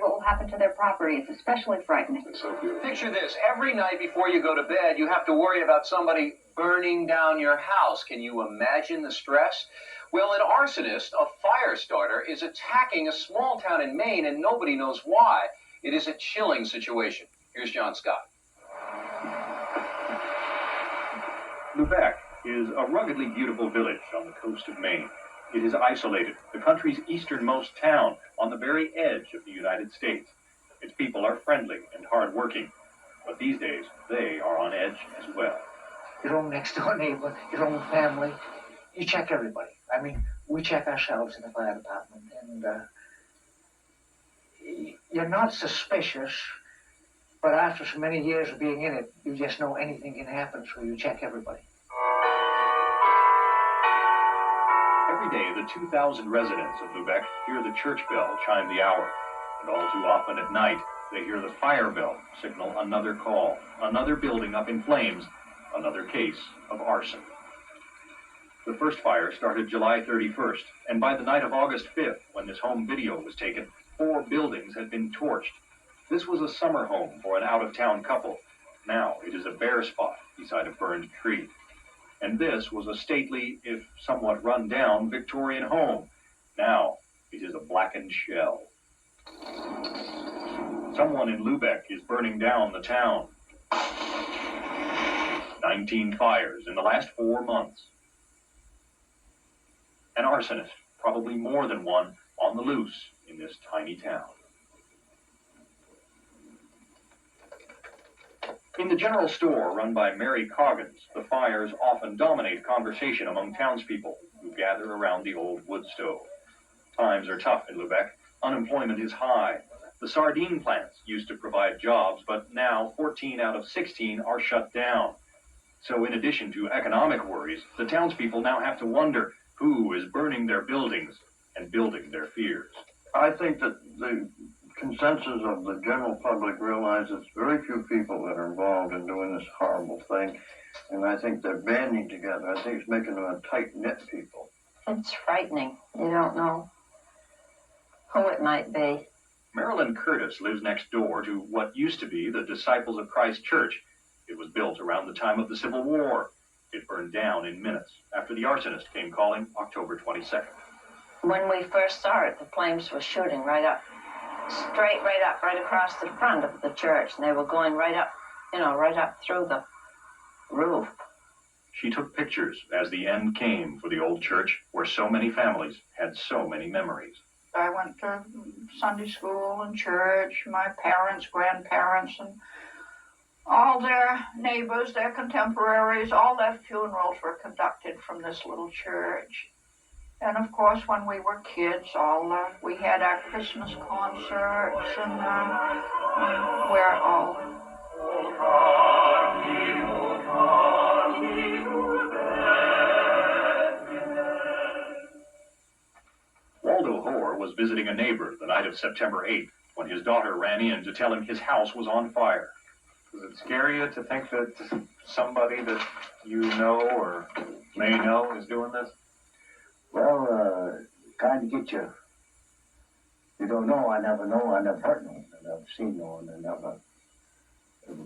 what will happen to their property. It's especially frightening. It's so beautiful. Picture this. Every night before you go to bed, you have to worry about somebody burning down your house. Can you imagine the stress? Well, an arsonist, a fire starter, is attacking a small town in Maine, and nobody knows why. It is a chilling situation. Here's John Scott. Lubec is a ruggedly beautiful village on the coast of Maine. It is isolated, the country's easternmost town on the very edge of the United States. Its people are friendly and hardworking, but these days they are on edge as well. Your own next-door neighbor, your own family, you check everybody. I mean, we check ourselves in the fire department, and you're not suspicious, but after so many years of being in it, you just know anything can happen, so you check everybody. Every day, the 2,000 residents of Lubec hear the church bell chime the hour, and all too often at night, they hear the fire bell signal another call, another building up in flames, another case of arson. The first fire started July 31st, and by the night of August 5th, when this home video was taken, 4 buildings had been torched. This was a summer home for an out-of-town couple. Now it is a bare spot beside a burned tree. And this was a stately, if somewhat run-down, Victorian home. Now it is a blackened shell. Someone in Lubec is burning down the town. 19 fires in the last 4 months. An arsonist, probably more than one, on the loose in this tiny town. In the general store run by Mary Coggins, the fires often dominate conversation among townspeople who gather around the old wood stove. Times are tough in Lubec. Unemployment is high. The sardine plants used to provide jobs, but now 14 out of 16 are shut down. So in addition to economic worries, the townspeople now have to wonder who is burning their buildings and building their fears. I think that the consensus of the general public realizes very few people that are involved in doing this horrible thing, and I think they're banding together. I think it's making them a tight-knit people. It's frightening. You don't know who it might be. Marilyn Curtis lives next door to what used to be the Disciples of Christ Church. It was built around the time of the Civil War. It burned down in minutes after the arsonist came calling October 22nd. When we first saw it, the flames were shooting right up, right across the front of the church, and they were going right up, right up through the roof. She took pictures as the end came for the old church where so many families had so many memories. I went to Sunday school and church, my parents, grandparents, and all their neighbors, their contemporaries, all their funerals were conducted from this little church. And of course, when we were kids, we had our Christmas concerts, and we're all... Waldo Hoare was visiting a neighbor the night of September 8th when his daughter ran in to tell him his house was on fire. Does it scare you to think that somebody that you know or may know is doing this? Well, kind of get you. You don't know. I never know. I never heard no one. I never seen no one. I never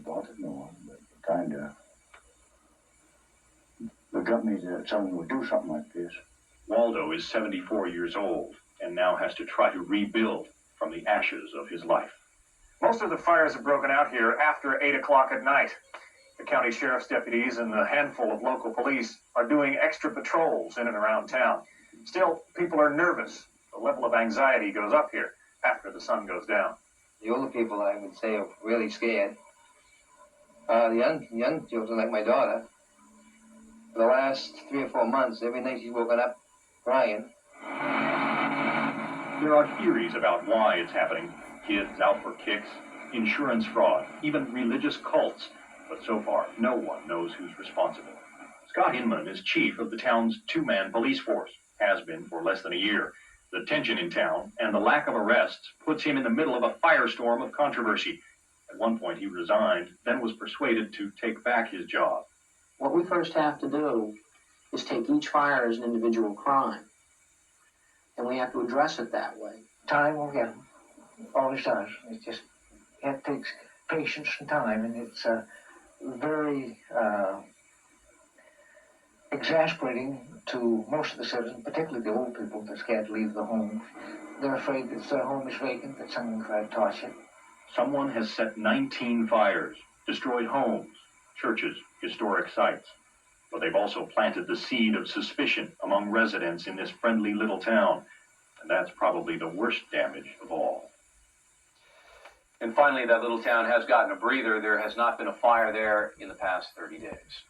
bothered no one. But kind of look at me that someone would do something like this. Waldo is 74 years old and now has to try to rebuild from the ashes of his life. Most of the fires have broken out here after 8 o'clock at night. The county sheriff's deputies and a handful of local police are doing extra patrols in and around town. Still, people are nervous. The level of anxiety goes up here after the sun goes down. The older people, I would say, are really scared. The young children, like my daughter, for the last 3 or 4 months, every night she's woken up crying. There are theories about why it's happening. Kids out for kicks, insurance fraud, even religious cults. But so far, no one knows who's responsible. Scott Inman is chief of the town's 2-man police force, has been for less than a year. The tension in town and the lack of arrests puts him in the middle of a firestorm of controversy. At one point he resigned, then was persuaded to take back his job. What we first have to do is take each fire as an individual crime. And we have to address it that way. Time will get them. Always does. It takes patience and time, and it's very exasperating to most of the citizens, particularly the old people that scared to leave the home. They're afraid that if their home is vacant, that someone will try to touch it. Someone has set 19 fires, destroyed homes, churches, historic sites. But they've also planted the seed of suspicion among residents in this friendly little town. And that's probably the worst damage of all. And finally, that little town has gotten a breather. There has not been a fire there in the past 30 days.